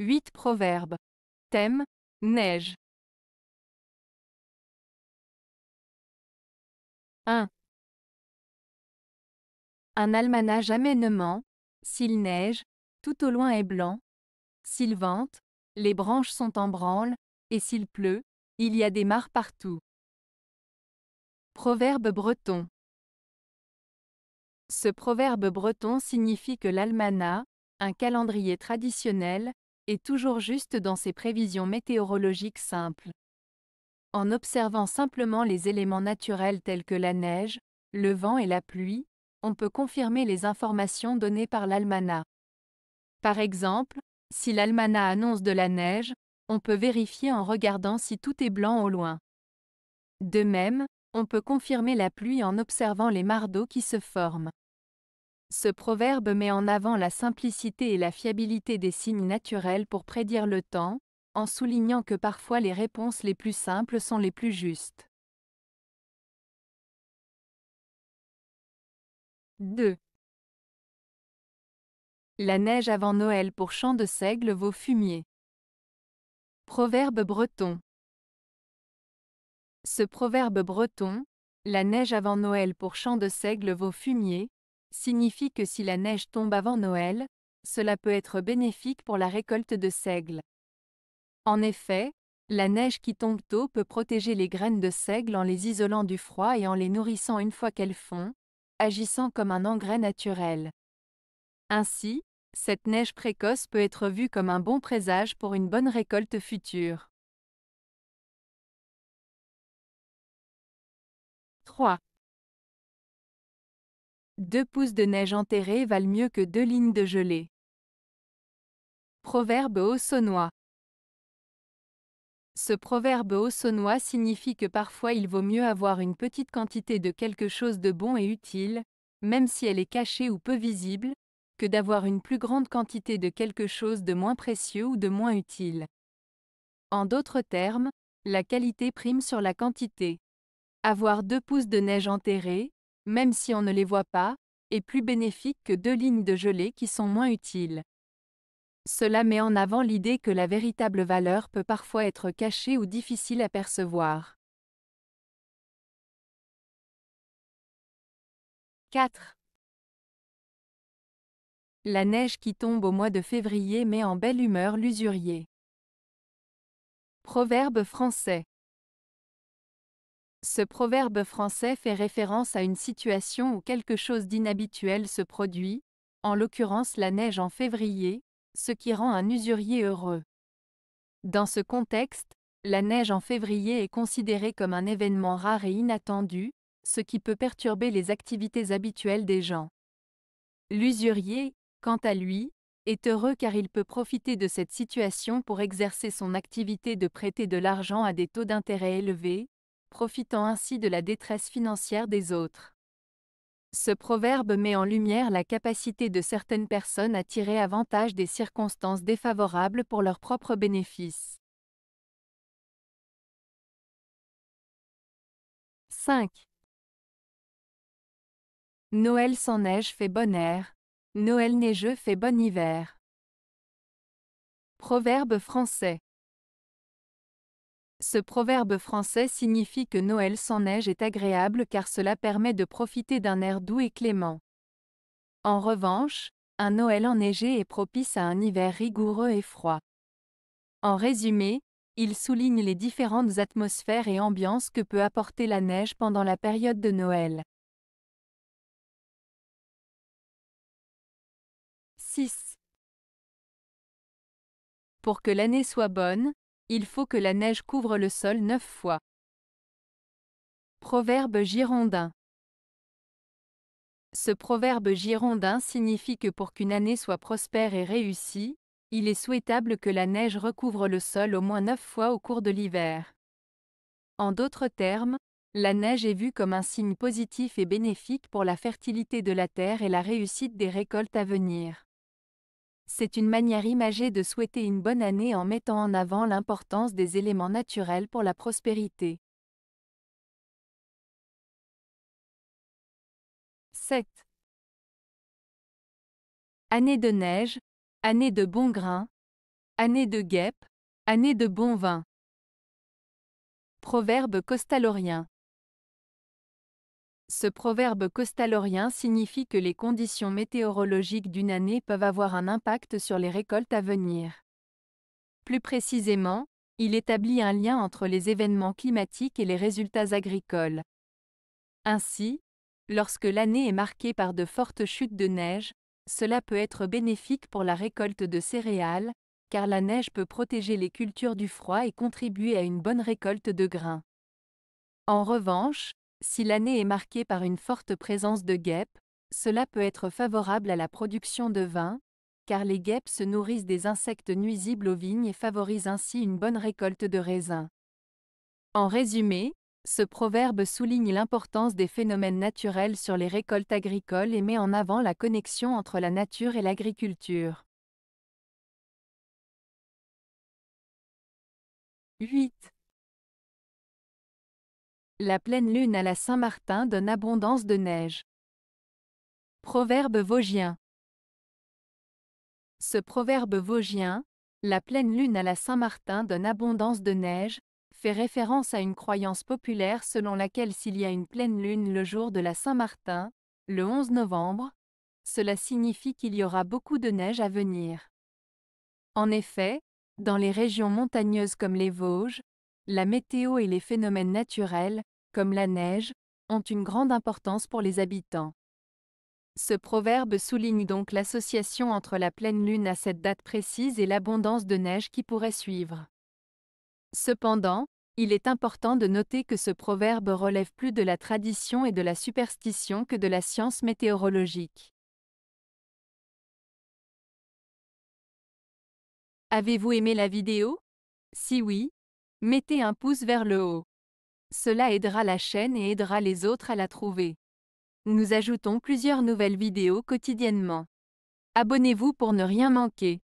8 proverbes. Thème, neige. 1. Un almanach jamais ne ment. S'il neige, tout au loin est blanc. S'il vente, les branches sont en branle, et s'il pleut, il y a des mares partout. Proverbe breton. Ce proverbe breton signifie que l'almanach, un calendrier traditionnel, est toujours juste dans ses prévisions météorologiques simples. En observant simplement les éléments naturels tels que la neige, le vent et la pluie, on peut confirmer les informations données par l'almanach. Par exemple, si l'almanach annonce de la neige, on peut vérifier en regardant si tout est blanc au loin. De même, on peut confirmer la pluie en observant les mares d'eau qui se forment. Ce proverbe met en avant la simplicité et la fiabilité des signes naturels pour prédire le temps, en soulignant que parfois les réponses les plus simples sont les plus justes. 2. La neige avant Noël pour chant de seigle vaut fumier. Proverbe breton. Ce proverbe breton, la neige avant Noël pour chant de seigle vaut fumier, signifie que si la neige tombe avant Noël, cela peut être bénéfique pour la récolte de seigle. En effet, la neige qui tombe tôt peut protéger les graines de seigle en les isolant du froid et en les nourrissant une fois qu'elles fondent, agissant comme un engrais naturel. Ainsi, cette neige précoce peut être vue comme un bon présage pour une bonne récolte future. 3. 2 pouces de neige enterrée valent mieux que 2 lignes de gelée. Proverbe haussonois. Ce proverbe haussonois signifie que parfois il vaut mieux avoir une petite quantité de quelque chose de bon et utile, même si elle est cachée ou peu visible, que d'avoir une plus grande quantité de quelque chose de moins précieux ou de moins utile. En d'autres termes, la qualité prime sur la quantité. Avoir 2 pouces de neige enterrée, même si on ne les voit pas, est plus bénéfique que 2 lignes de gelée qui sont moins utiles. Cela met en avant l'idée que la véritable valeur peut parfois être cachée ou difficile à percevoir. 4. La neige qui tombe au mois de février met en belle humeur l'usurier. Proverbe français. Ce proverbe français fait référence à une situation où quelque chose d'inhabituel se produit, en l'occurrence la neige en février, ce qui rend un usurier heureux. Dans ce contexte, la neige en février est considérée comme un événement rare et inattendu, ce qui peut perturber les activités habituelles des gens. L'usurier, quant à lui, est heureux car il peut profiter de cette situation pour exercer son activité de prêter de l'argent à des taux d'intérêt élevés, profitant ainsi de la détresse financière des autres. Ce proverbe met en lumière la capacité de certaines personnes à tirer avantage des circonstances défavorables pour leur propre bénéfice. 5. Noël sans neige fait bon air. Noël neigeux fait bon hiver. Proverbe français. Ce proverbe français signifie que Noël sans neige est agréable car cela permet de profiter d'un air doux et clément. En revanche, un Noël enneigé est propice à un hiver rigoureux et froid. En résumé, il souligne les différentes atmosphères et ambiances que peut apporter la neige pendant la période de Noël. 6. Pour que l'année soit bonne, il faut que la neige couvre le sol 9 fois. Proverbe girondin. Ce proverbe girondin signifie que pour qu'une année soit prospère et réussie, il est souhaitable que la neige recouvre le sol au moins 9 fois au cours de l'hiver. En d'autres termes, la neige est vue comme un signe positif et bénéfique pour la fertilité de la terre et la réussite des récoltes à venir. C'est une manière imagée de souhaiter une bonne année en mettant en avant l'importance des éléments naturels pour la prospérité. 7. Année de neige, année de bon grain. Année de guêpe, année de bon vin. Proverbe costalorien. Ce proverbe costalorien signifie que les conditions météorologiques d'une année peuvent avoir un impact sur les récoltes à venir. Plus précisément, il établit un lien entre les événements climatiques et les résultats agricoles. Ainsi, lorsque l'année est marquée par de fortes chutes de neige, cela peut être bénéfique pour la récolte de céréales, car la neige peut protéger les cultures du froid et contribuer à une bonne récolte de grains. En revanche, si l'année est marquée par une forte présence de guêpes, cela peut être favorable à la production de vin, car les guêpes se nourrissent des insectes nuisibles aux vignes et favorisent ainsi une bonne récolte de raisins. En résumé, ce proverbe souligne l'importance des phénomènes naturels sur les récoltes agricoles et met en avant la connexion entre la nature et l'agriculture. 8. La pleine lune à la Saint-Martin donne abondance de neige. Proverbe vosgien. Ce proverbe vosgien, la pleine lune à la Saint-Martin donne abondance de neige, fait référence à une croyance populaire selon laquelle s'il y a une pleine lune le jour de la Saint-Martin, le 11 novembre, cela signifie qu'il y aura beaucoup de neige à venir. En effet, dans les régions montagneuses comme les Vosges, la météo et les phénomènes naturels, comme la neige, ont une grande importance pour les habitants. Ce proverbe souligne donc l'association entre la pleine lune à cette date précise et l'abondance de neige qui pourrait suivre. Cependant, il est important de noter que ce proverbe relève plus de la tradition et de la superstition que de la science météorologique. Avez-vous aimé la vidéo? Si oui, mettez un pouce vers le haut. Cela aidera la chaîne et aidera les autres à la trouver. Nous ajoutons plusieurs nouvelles vidéos quotidiennement. Abonnez-vous pour ne rien manquer.